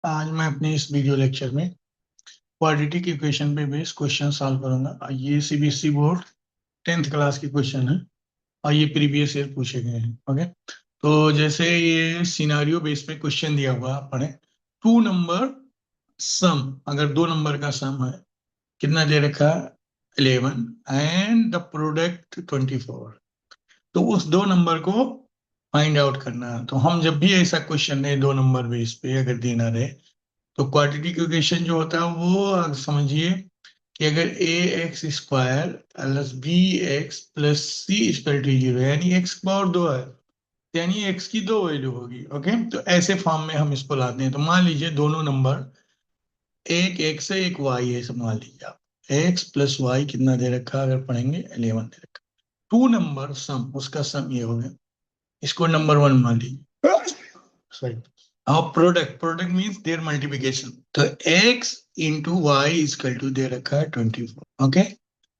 आज मैं अपने इस वीडियो लेक्चर में क्वाड्रेटिक इक्वेशन पे बेस्ड क्वेश्चन सॉल्व करूंगा। ये सीबीएसई बोर्ड 10th क्लास की क्वेश्चन है और ये प्रीवियस ईयर पूछे गए हैं। ओके, तो जैसे ये सिनारियो बेस पे क्वेश्चन दिया हुआ आप पढ़ें। टू नंबर सम, अगर दो नंबर का सम है, कितना दे रखा है 11 एंड द प्रोडक्ट 24, तो उस दो नंबर को फाइंड आउट करना है। तो हम जब भी ऐसा क्वेश्चन है दो नंबर बेस पे अगर देना रहे, तो क्वाड्रेटिक इक्वेशन जो होता है वो समझिए कि अगर a x square plus b x plus c equal to 0, यानी एक्स पावर 2 है, यानी एक्स की दो वैल्यू होगी। ओके, तो ऐसे फॉर्म में हम इसको लाते हैं। तो मान लीजिए दोनों नंबर, एक एक्स है एक वाई है, सब मान लीजिए आप। एक्स प्लस वाई कितना दे रखा है, अगर पढ़ेंगे 11 दे रखा। टू नंबर सम, उसका सम ये हो गया, इसको नंबर वन मान लीजिए। सॉरी, और product, product means their multiplication, तो x into y equal to दे रखा है 24। ओके,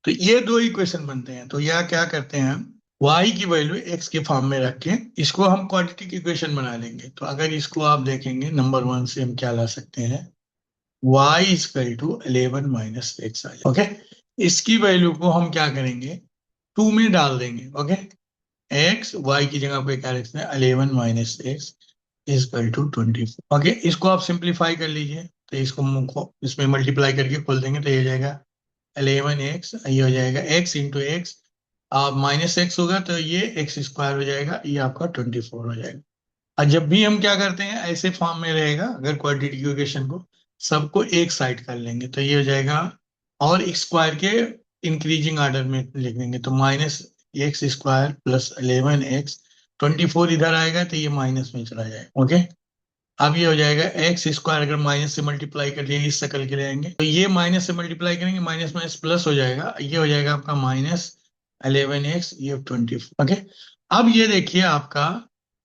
तो ये दो इक्वेशन बनते हैं। तो यह क्या करते हैं, y की वैल्यू x के फॉर्म में रख के इसको हम क्वाड्रेटिक इक्वेशन बना लेंगे। तो अगर इसको आप देखेंगे नंबर वन से हम क्या ला सकते हैं, y equal to 11 minus x आ जाए। ओके, इसकी वैल्यू को हम क्या करेंगे, टू में डाल देंगे। ओके, एक्स वाई की जगह पे क्या रखते हैं, 11 minus x equal to 24। Okay, इसको आप सिंप्लीफाई कर लीजिए। तो इसको इसमें मल्टीप्लाई करके खोल देंगे तो ये हो जाएगा 11x, ये हो जाएगा x इंटू एक्स, आप माइनस एक्स होगा तो ये एक्स स्क्वायर हो जाएगा, ये आपका 24 हो जाएगा। और जब भी हम क्या करते हैं ऐसे फॉर्म में रहेगा, अगर क्वाड्रेटिक इक्वेशन को सबको एक साइड कर लेंगे तो ये हो जाएगा, और स्क्वायर के इंक्रीजिंग ऑर्डर में लिख देंगे। तो minus x square plus 11x, 24 इधर आएगा तो ये माइनस में चला जाएगा। ओके, अब ये हो जाएगा एक्स स्क्वायर, अगर माइनस से मल्टीप्लाई कर लिए इस शक्ल के ले आएंगे तो ये माइनस से मल्टीप्लाई करेंगे, माइनस माइनस प्लस हो जाएगा, ये हो जाएगा आपका माइनस 11x, ये 24। ओके, अब ये देखिए आपका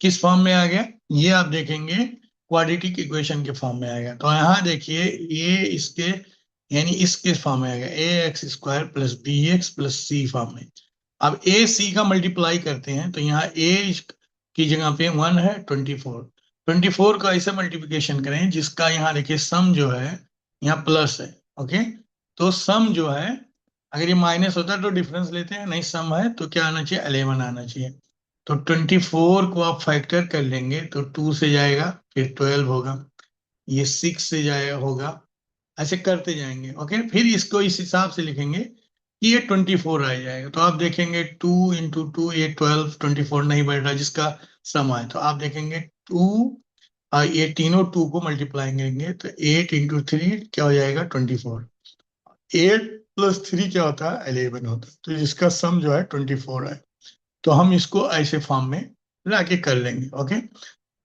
किस फॉर्म में आ गया, ये आप देखेंगे क्वाड्रेटिक इक्वेशन के फॉर्म में आएगा। तो यहाँ देखिए ये इसके, यानी इसके फॉर्म में आएगा a x square plus b x plus c form में। अब ए सी का मल्टीप्लाई करते हैं तो यहाँ ए की जगह पे 1 है, 24, 24 का ऐसे मल्टीप्लिकेशन करें जिसका यहाँ देखिए सम जो है यहाँ प्लस है। ओके, तो सम जो है, अगर ये माइनस होता है तो डिफरेंस लेते हैं, नहीं सम है तो क्या आना चाहिए, 11 आना चाहिए। तो 24 को आप फैक्टर कर लेंगे तो 2 से जाएगा, फिर 12 होगा, ये 6 से जाएगा होगा, ऐसे करते जाएंगे। ओके, फिर इसको इस हिसाब से लिखेंगे कि ये 24 आ जाएगा। तो आप देखेंगे 2 इंटू टू, ये 12, 24 नहीं बढ़ रहा जिसका सम आए, तो आप देखेंगे 2, ये तीनों 2 को मल्टीप्लाई करेंगे तो 8 इंटू थ्री क्या हो जाएगा 24, 8 प्लस 3 क्या होता है 11 होता है, तो इसका सम जो है 24 है। तो हम इसको ऐसे फॉर्म में लाके कर लेंगे। ओके,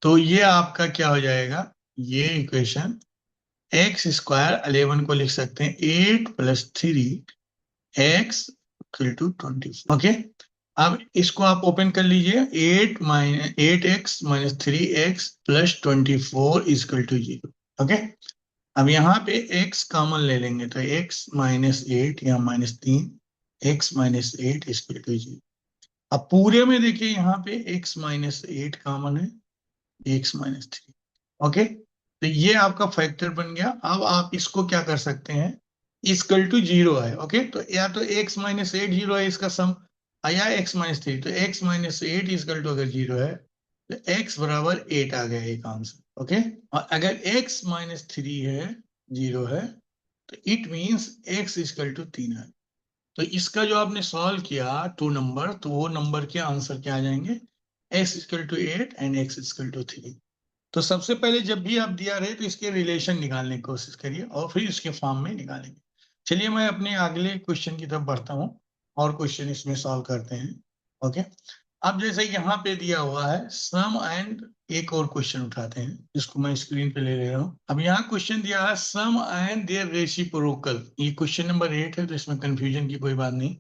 तो ये आपका क्या हो जाएगा, ये इक्वेशन एक्स स्क्वायर 11 को लिख सकते हैं 8 plus 3 x equal to 24। Okay, अब इसको आप ओपन कर लीजिए, 8x-3x plus 24 equal to 0। Okay, अब यहाँ पे x कॉमन ले लेंगे तो x माइनस 8 या minus 3, x minus 8 equal to 0। अब पूरे में देखिए यहाँ पे x माइनस 8 कॉमन है, x माइनस 3। ओके, तो ये आपका फैक्टर बन गया। अब आप इसको क्या कर सकते हैं, इक्वल टू 0 है। ओके, तो या तो x माइनस 8 0 है इसका सम, या x माइनस 3, तो x माइनस 8 इक्वल टू अगर 0 है तो x बराबर 8 आ गया एक आंसर। ओके, और अगर x माइनस 3 है, 0 है, तो it means x equal to 3 है। तो इसका जो आपने सॉल्व किया टू नंबर, तो वो नंबर के आंसर क्या आ जाएंगे, x equal to 8 and x equal to 3। तो सबसे पहले जब भी आप दिया रहे तो इसके रिलेशन निकालने की कोशिश करिए और फिर इसके फॉर्म में निकालेंगे। चलिए मैं अपने अगले क्वेश्चन की तरफ बढ़ता हूँ और क्वेश्चन इसमें सॉल्व करते हैं। ओके, अब जैसे यहाँ पे दिया हुआ है सम एंड, एक और क्वेश्चन उठाते हैं जिसको मैं स्क्रीन पे ले रहा हूँ। अब यहाँ क्वेश्चन दिया है सम एंड देयर रेसिप्रोकल, ये क्वेश्चन नंबर 8 है तो इसमें कंफ्यूजन की कोई बात नहीं।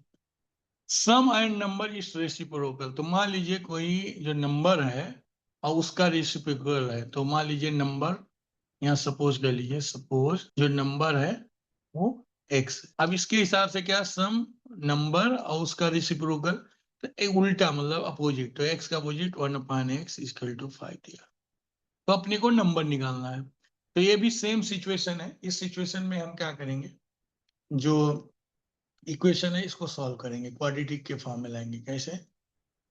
सम एंड नंबर इज रेसिप्रोकल, तो मान लीजिए कोई जो नंबर है और उसका रेसिप्रोकल है, तो मान लीजिए नंबर, यहाँ सपोज कर लीजिए, सपोज जो नंबर है वो x। अब इसके हिसाब से क्या, सम नंबर और उसका रेसिप्रोकल, तो एक उल्टा मतलब अपोजिट, तो x का अपोजिट 1/x इक्वल टू 5 दिया। तो अपने को नंबर निकालना है। तो ये भी सेम सिचुएशन है। इस सिचुएशन में हम क्या करेंगे, जो इक्वेशन है इसको सॉल्व करेंगे, क्वाड्रेटिक के फॉर्म में लाएंगे। कैसे?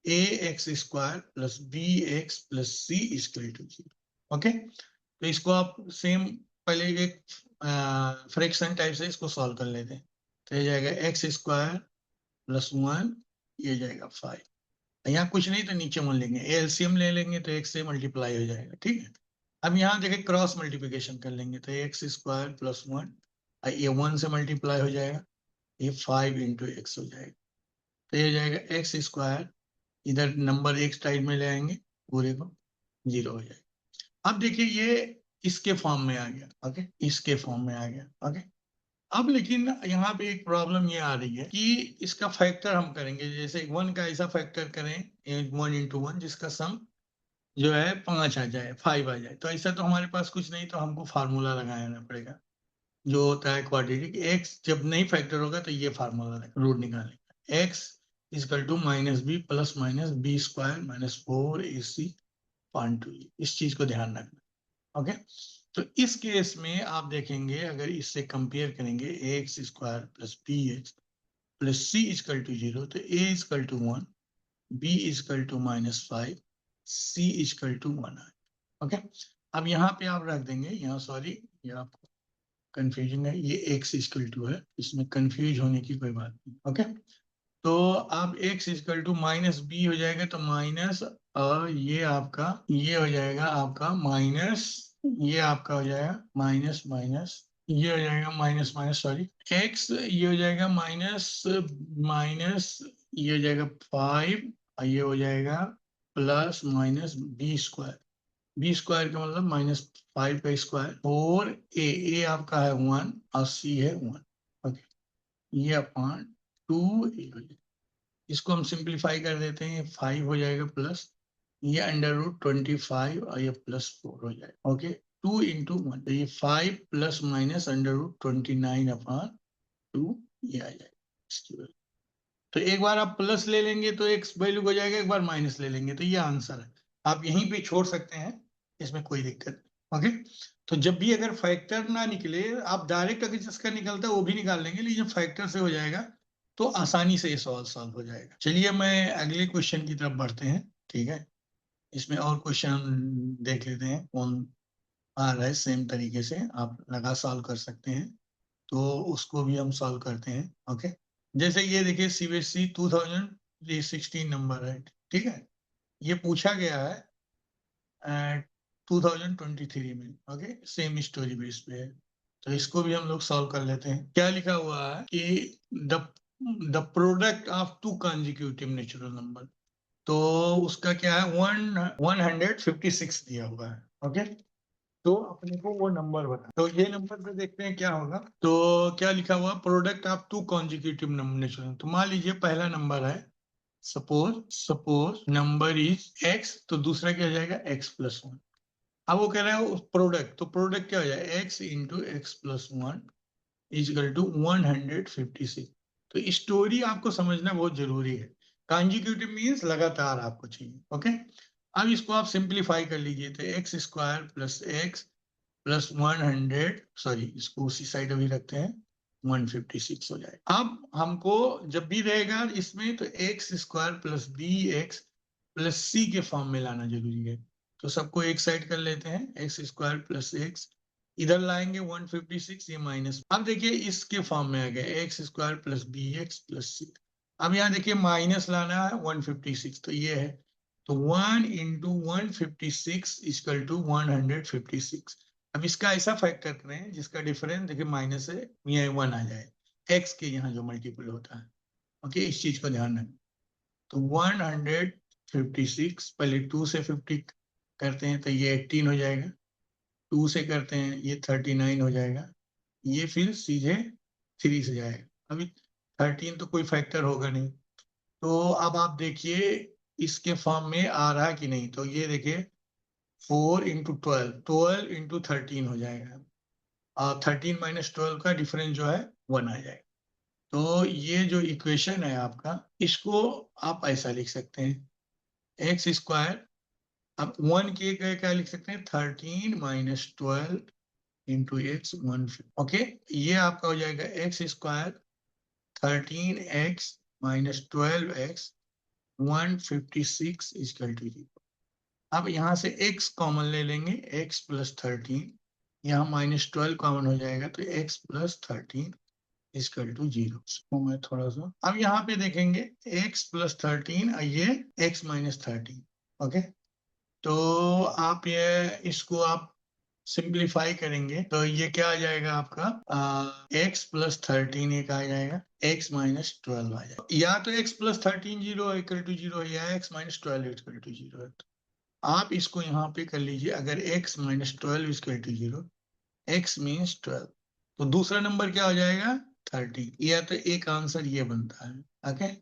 A x square plus b x plus c equal to 0। Okay, तो इसको आप सेम पहले एक फ्रैक्शन टाइप से इसको सॉल्व कर लेते हैं। तो ये जाएगा एक्स स्क्वायर प्लस 1, ये जाएगा 5। यहाँ कुछ नहीं तो नीचे मान लेंगे, एलसीएम ले लेंगे तो एक्स से मल्टीप्लाई हो जाएगा। ठीक है, अब यहाँ देखिए क्रॉस मल्टीप्लिकेशन कर लेंगे तो एक्स स्क्वायर प्लस 1, ये 1 से मल्टीप्लाई हो जाएगा, ये 5 इंटू एक्स हो जाएगा। तो ये जाएगा एक्स स्क्वायर, इधर नंबर एक साइड में ले आएंगे, पूरे को 0 हो जाएगा। अब देखिए ये इसके फॉर्म में आ गया। ओके, इसके फॉर्म में आ गया। ओके, अब लेकिन यहाँ पे एक प्रॉब्लम ये आ रही है कि इसका फैक्टर हम करेंगे, जैसे 1 का ऐसा फैक्टर करें 1 इंटू 1 जिसका सम जो है 5 आ जाए, 5 आ जाए। तो ऐसा तो हमारे पास कुछ नहीं, तो हमको फार्मूला लगाना पड़ेगा जो होता है क्वाड्रेटिक। एक्स जब नहीं फैक्टर होगा तो ये फार्मूला रूट निकालेंगे, x equal to minus b plus minus b square minus 4ac point 2। इस चीज को ध्यान रखना। ओके, तो इस केस में आप देखेंगे अगर इससे कंपेयर करेंगे x square plus b x plus c equal to 0, तो a equal to 1, b equal to -5, c equal to 1 है। ओके, अब यहाँ पे आप रख देंगे, यहाँ सॉरी ये आपको कंफ्यूजन है, ये एक्स इजकल टू है, इसमें कंफ्यूज होने की कोई बात नहीं। ओके, तो अब x equal to minus b हो जाएगा, तो माइनस ये आपका ये हो जाएगा आपका माइनस, ये आपका हो जाएगा माइनस माइनस, ये हो जाएगा माइनस माइनस सॉरी एक्स, ये हो जाएगा माइनस माइनस, ये हो जाएगा 5, ये हो जाएगा plus minus b square. B square का मतलब -5 का स्क्वायर, और ए आपका है 1 और सी है 1। ओके, ये अपॉन 2 ए हो जाएगा। इसको हम सिंप्लीफाई कर देते हैं, 5 हो जाएगा प्लस ये √25 और ये +4 हो जाएगा। ओके, 2 इंटू 1, तो ये 5 प्लस माइनस √29/2 ये आ जाएगा। तो एक बार आप प्लस ले लेंगे तो एक्स वैल्यू हो जाएगा, एक बार माइनस ले लेंगे तो ये आंसर है। आप यहीं पे छोड़ सकते हैं, इसमें कोई दिक्कत नहीं। ओके, तो जब भी अगर फैक्टर ना निकले, आप डायरेक्ट अगर जिसका निकलता है वो भी निकाल लेंगे, लेकिन जब फैक्टर से हो जाएगा तो आसानी से ये सवाल सॉल्व हो जाएगा। चलिए मैं अगले क्वेश्चन की तरफ बढ़ते हैं। ठीक है, इसमें और क्वेश्चन देख लेते हैं कौन आ रहा है। सेम तरीके से आप लगा सॉल्व कर सकते हैं, तो उसको भी हम सॉल्व करते हैं। ओके, जैसे ये देखिए सीबीएसई 2016 नंबर है। ठीक है, ये पूछा गया है 2023 में। ओके, सेम स्टोरी बेस पे है, तो इसको भी हम लोग सॉल्व कर लेते हैं। क्या लिखा हुआ है कि the product of two consecutive natural number, तो उसका क्या है 156 दिया हुआ है। ओके, तो अपने को वो नंबर बता, तो ये नंबर पे देखते हैं क्या होगा। तो क्या लिखा हुआ, product of two consecutive natural. तो मान लीजिए पहला नंबर है, सपोज नंबर इज x, तो दूसरा क्या हो जाएगा x+1। अब वो कह रहा है प्रोडक्ट, तो प्रोडक्ट क्या हो जाएगा x into x+1 is equal to 156। तो स्टोरी आपको समझना बहुत जरूरी है। कॉन्जिक्यूटिव मीन्स लगातार आपको चाहिए। ओके, अब इसको आप सिंप्लीफाई कर लीजिए, तो x square plus x plus 100, sorry इसको उसी साइड अभी रखते हैं, 156 हो जाए। अब हमको जब भी रहेगा इसमें, तो x square plus b x plus c के फॉर्म में लाना जरूरी है। तो सबको एक साइड कर लेते हैं, एक्स स्क्वायर प्लस एक्स इधर लाएंगे 156, ये माइनस। अब देखिए इसके फॉर्म में आ गया x square plus b x plus c. अब यहाँ देखिए माइनस लाना है 156, तो ये है, तो 1 इंटू 156 इक्वल टू 156। अब इसका ऐसा फैक्टर करें जिसका डिफरेंस देखिए माइनस है, यहाँ 1 आ जाए, एक्स के यहाँ जो मल्टीपल होता है। ओके, इस चीज को ध्यान रखें। तो 156 पहले 2 से 50 करते हैं तो ये 18 हो जाएगा, 2 से करते हैं ये 39 हो जाएगा, ये फिर सीधे 3 से जाएगा। अभी 13 तो कोई फैक्टर होगा नहीं, तो अब आप देखिए इसके फॉर्म में आ रहा कि नहीं। तो ये देखिए 4 इंटू 12, 12 इंटू 13 हो जाएगा, और 13 माइनस 12 का डिफरेंस जो है 1 आ जाएगा। तो ये जो इक्वेशन है आपका, इसको आप ऐसा लिख सकते हैं, एक्स स्क्वायर, अब 1 के क्या लिख सकते हैं, 13 माइनस 12 इंटू एक्स 150। ओके, ये आपका हो जाएगा x square 13x minus 12x 156 equal to 0। अब यहाँ से x कॉमन ले लेंगे, x प्लस 13, यहाँ माइनस 12 कॉमन हो जाएगा तो x प्लस 13 इजकल टू 0। तो मैं थोड़ा सा अब यहाँ पे देखेंगे x प्लस 13 ये x माइनस 13। ओके, तो आप ये इसको आप सिंप्लीफाई करेंगे तो ये क्या आ जाएगा आपका x प्लस 13 एक आ जाएगा, x माइनस 12 आ जाएगा। या तो x plus 13 zero equal to 0 है, या x माइनस 12 इक्वल टू 0 है। तो आप इसको यहाँ पे कर लीजिए, अगर x minus 12 equal to 0, x means 12, तो दूसरा नंबर क्या हो जाएगा 13। या तो एक आंसर ये बनता है। ओके,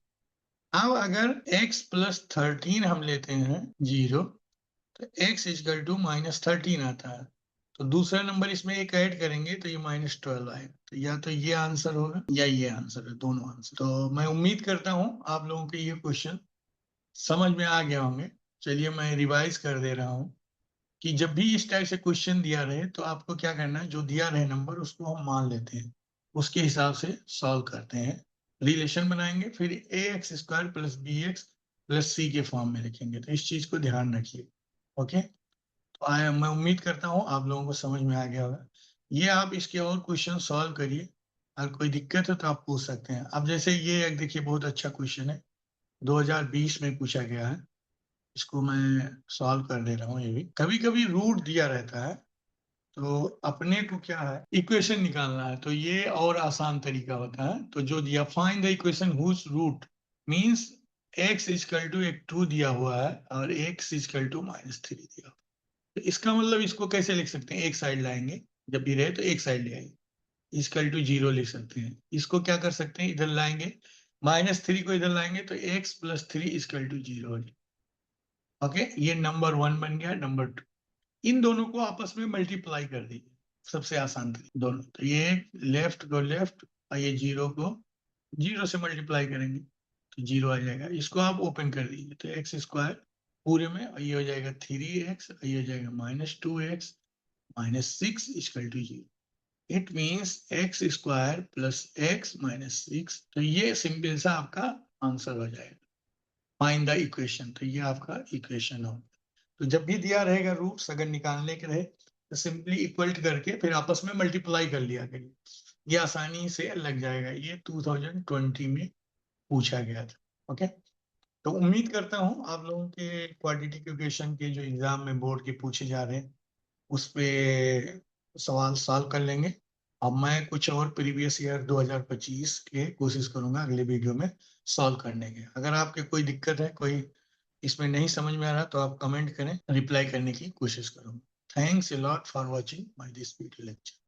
अब अगर x प्लस 13 हम लेते हैं 0, तो x इजकल टू माइनस 13 आता है, तो दूसरा नंबर इसमें एक ऐड करेंगे तो ये माइनस 12 आएगा। तो या तो ये आंसर होगा या ये आंसर है, दोनों आंसर। तो मैं उम्मीद करता हूं आप लोगों के ये क्वेश्चन समझ में आ गए होंगे। चलिए मैं रिवाइज कर दे रहा हूं कि जब भी इस टाइप से क्वेश्चन दिया रहे तो आपको क्या करना है, जो दिया रहे नंबर उसको हम मान लेते हैं, उसके हिसाब से सॉल्व करते हैं, रिलेशन बनाएंगे, फिर a x square plus b x plus c के फॉर्म में लिखेंगे। तो इस चीज को ध्यान रखिए। ओके, तो मैं उम्मीद करता हूँ आप लोगों को समझ में आ गया होगा। ये आप इसके और क्वेश्चन सॉल्व करिए, अगर कोई दिक्कत है तो आप पूछ सकते हैं। अब जैसे ये एक देखिए बहुत अच्छा क्वेश्चन है, 2020 में पूछा गया है, इसको मैं सॉल्व कर दे रहा हूँ। ये भी कभी कभी रूट दिया रहता है, तो अपने को क्या है इक्वेशन निकालना है, तो ये और आसान तरीका होता है। तो जो दिया find the equation whose root means x equal to एक 2 दिया हुआ है और x इजकल टू माइनस 3 दिया हुआ है। तो इसका मतलब इसको कैसे लिख सकते हैं, एक साइड लाएंगे, जब भी रहे तो एक साइड ले आएंगे, इजकल टू 0 लिख सकते हैं। इसको क्या कर सकते हैं, इधर लाएंगे, माइनस 3 को इधर लाएंगे तो x plus 3 equal to 0। Okay, ये नंबर 1 बन गया। नंबर 2, इन दोनों को आपस में मल्टीप्लाई कर दीजिए, सबसे आसान तरीका दोनों। तो ये लेफ्ट को लेफ्ट और ये 0 को 0 से मल्टीप्लाई करेंगे तो 0 आ जाएगा। इसको आप ओपन कर दीजिए तो एक्स स्क्वायर पूरे में, और ये हो जाएगा 3x, और ये हो जाएगा minus 2x minus 6 equal to 0। It means x square plus x minus 6। तो ये सिंपल सा आपका आंसर हो जाएगा, फाइंड द इक्वेशन। तो ये आपका इक्वेशन हो। तो जब भी दिया रहेगा रूट्स अगर निकालने के रहे तो सिंपली इक्वल करके फिर आपस में मल्टीप्लाई कर लिया करिए, ये आसानी से लग जाएगा। ये 2020 में पूछा गया था। ओके, तो उम्मीद करता हूं आप लोगों के क्वाड्रेटिक इक्वेशन के जो एग्जाम में बोर्ड के पूछे जा रहे हैं उस पे सवाल सॉल्व कर लेंगे। अब मैं कुछ और प्रीवियस ईयर 2025 के कोशिश करूंगा अगले वीडियो में सॉल्व करने के। अगर आपके कोई दिक्कत है, कोई इसमें नहीं समझ में आ रहा, तो आप कमेंट करें, रिप्लाई करने की कोशिश करूंगा। Thanks a lot for watching my this video lecture.